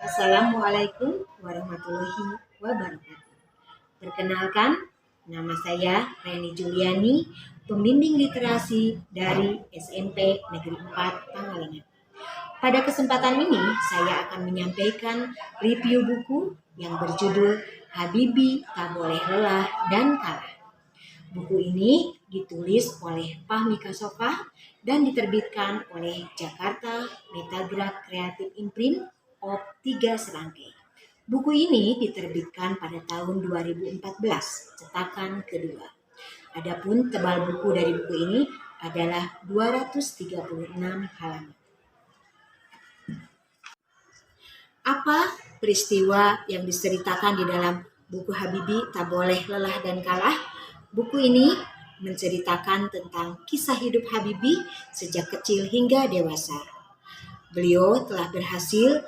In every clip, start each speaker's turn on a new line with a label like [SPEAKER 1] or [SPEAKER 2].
[SPEAKER 1] Assalamualaikum warahmatullahi wabarakatuh. Perkenalkan, nama saya Reni Juliani, pembimbing literasi dari SMP Negeri 4 Pangalengan. Pada kesempatan ini, saya akan menyampaikan review buku yang berjudul Habibie Tak Boleh Lelah dan Kalah. Buku ini ditulis oleh Fahmi Kasofah dan diterbitkan oleh Jakarta Metagraph Creative Imprint of 3 Serangkai. Buku ini diterbitkan pada tahun 2014, cetakan kedua. Adapun tebal buku dari buku ini adalah 236 halaman. Apa peristiwa yang diceritakan di dalam buku Habibie Tak Boleh Lelah dan Kalah? Buku ini menceritakan tentang kisah hidup Habibie sejak kecil hingga dewasa. Beliau telah berhasil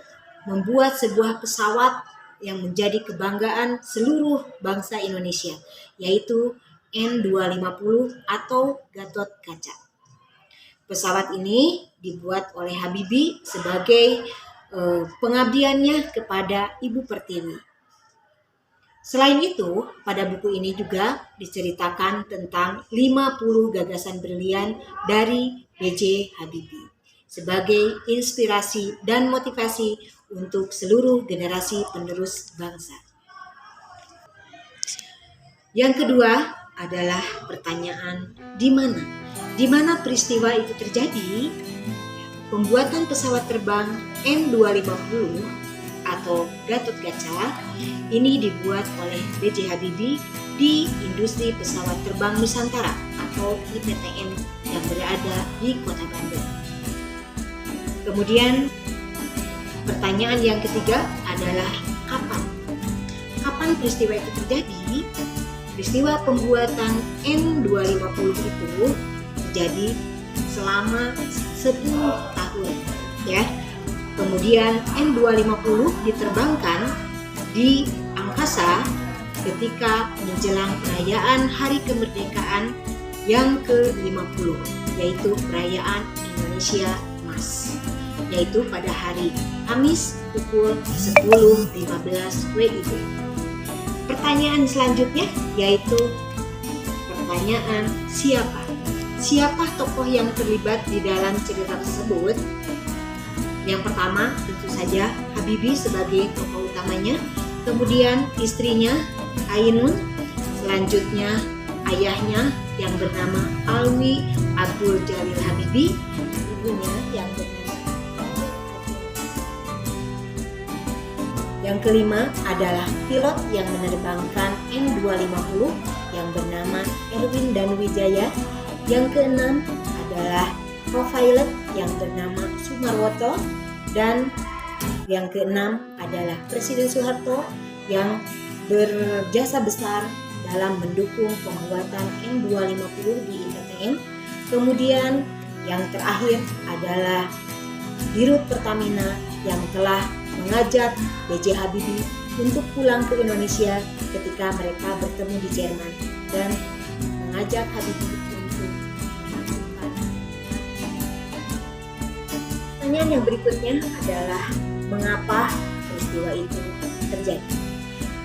[SPEAKER 1] membuat sebuah pesawat yang menjadi kebanggaan seluruh bangsa Indonesia, yaitu N250 atau Gatot Kaca. Pesawat ini dibuat oleh Habibie sebagai pengabdiannya kepada Ibu Pertiwi. Selain itu, pada buku ini juga diceritakan tentang 50 gagasan brilian dari B.J. Habibie sebagai inspirasi dan motivasi untuk seluruh generasi penerus bangsa. Yang kedua adalah pertanyaan di mana? Di mana peristiwa itu terjadi? Pembuatan pesawat terbang N250 atau Gatot Kaca ini dibuat oleh B.J. Habibie di industri pesawat terbang Nusantara atau IPTN yang berada di Kota Bandung. Kemudian pertanyaan yang ketiga adalah kapan? Kapan peristiwa itu terjadi? Peristiwa pembuatan N250 itu terjadi selama 10 tahun, ya. Kemudian N250 diterbangkan di angkasa ketika menjelang perayaan Hari Kemerdekaan yang ke-50, yaitu perayaan Indonesia Emas, yaitu pada hari Kamis pukul 10.15 WIB. Pertanyaan selanjutnya yaitu pertanyaan siapa? Siapa tokoh yang terlibat di dalam cerita tersebut? Yang pertama tentu saja Habibie sebagai tokoh utamanya, kemudian istrinya Ainun, selanjutnya ayahnya yang bernama Alwi Abdul Jalil Habibie, ibunya yang bernama. Yang kelima adalah pilot yang menerbangkan N250 yang bernama Erwin Danuwijaya. Yang keenam adalah co-pilot yang bernama Sumarwoto, dan yang keenam adalah Presiden Soeharto yang berjasa besar dalam mendukung pembuatan N250 di IPTN. Kemudian yang terakhir adalah Dirut Pertamina yang telah mengajak B.J. Habibie untuk pulang ke Indonesia ketika mereka bertemu di Jerman dan mengajak Habibie untuk melakukan. Pertanyaan yang berikutnya adalah mengapa peristiwa itu terjadi?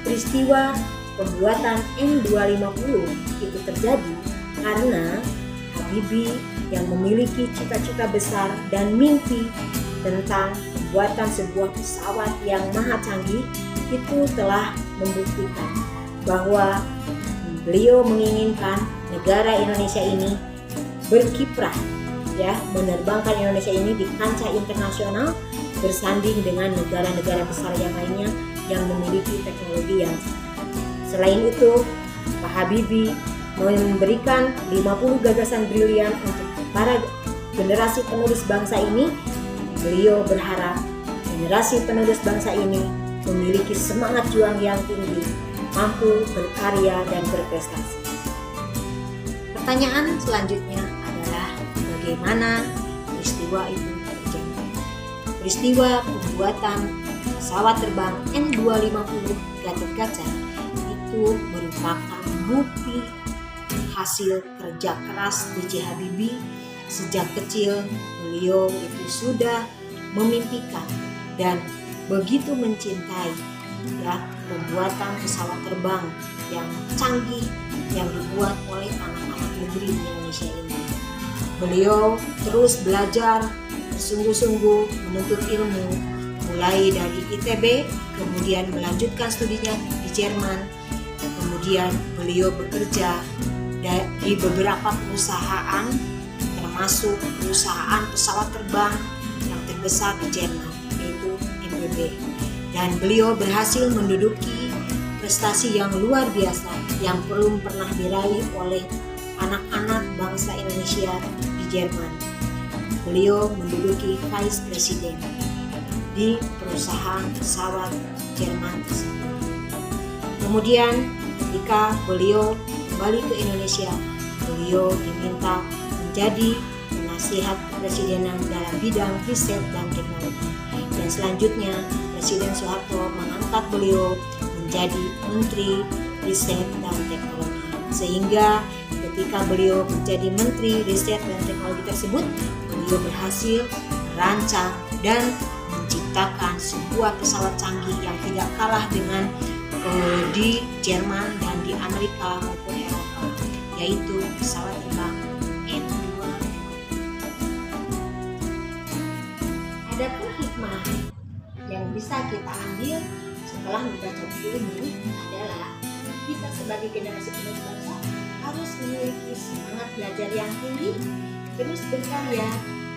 [SPEAKER 1] Peristiwa pembuatan N250 itu terjadi karena Habibie yang memiliki cita-cita besar dan mimpi tentang pembuatan sebuah pesawat yang maha canggih itu telah membuktikan bahwa beliau menginginkan negara Indonesia ini berkiprah, ya, menerbangkan Indonesia ini di kancah internasional bersanding dengan negara-negara besar yang lainnya yang memiliki teknologi yang. Selain itu, Pak Habibie memberikan 50 gagasan brilian untuk para generasi penerus bangsa ini. Beliau berharap generasi penerus bangsa ini memiliki semangat juang yang tinggi, mampu berkarya dan berprestasi. Pertanyaan selanjutnya adalah bagaimana peristiwa itu terjadi? Peristiwa pembuatan pesawat terbang N250 Gatot Kaca itu merupakan bukti hasil kerja keras B.J. Habibie. Sejak kecil beliau itu sudah memimpikan dan begitu mencintai ya pembuatan pesawat terbang yang canggih yang dibuat oleh anak-anak negeri di Indonesia ini. Beliau terus belajar bersungguh-sungguh menuntut ilmu, mulai dari ITB, kemudian melanjutkan studinya di Jerman, kemudian beliau bekerja di beberapa perusahaan, termasuk perusahaan pesawat terbang yang terbesar di Jerman, yaitu MBB. Dan beliau berhasil menduduki prestasi yang luar biasa yang belum pernah diraih oleh anak-anak bangsa Indonesia di Jerman. Beliau menduduki Vice President di perusahaan pesawat Jerman tersebut. Kemudian ketika beliau kembali ke Indonesia, beliau diminta menjadi penasihat kepresidenan dalam bidang riset dan teknologi. Dan selanjutnya Presiden Soeharto mengangkat beliau menjadi Menteri Riset dan Teknologi. Sehingga ketika beliau menjadi Menteri Riset dan Teknologi tersebut, beliau berhasil merancang dan menciptakan sebuah pesawat canggih yang tidak kalah dengan di Jerman dan di Amerika maupun Eropa, yaitu pesawat terbang N2. Adapun hikmah yang bisa kita ambil setelah membaca buku ini adalah kita sebagai generasi penerus bangsa harus memiliki semangat belajar yang tinggi, terus berkarya,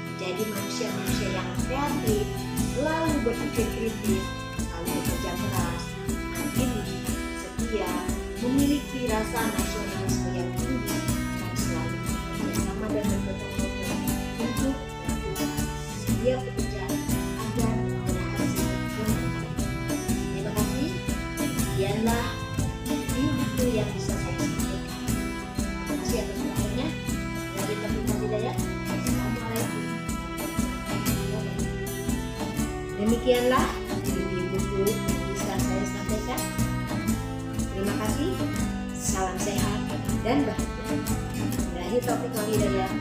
[SPEAKER 1] menjadi manusia-manusia yang kreatif, selalu berpikir kritis, selalu bekerja keras, mandiri, setia, memiliki rasa nasionalisme yang tinggi, dan selalu bersama dan bergotong royong untuk melakukan setiap pekerjaan agar berhasil dengan baik. Terima kasih. Sekianlah buku yang bisa saya sampaikan. Terima kasih atas perhatiannya. Dari Taufiq Hidayat. Assalamualaikum. Demikianlah review buku yang bisa saya sampaikan. Terima kasih. Salam sehat dan bahagia. Dari Taufiq Hidayat.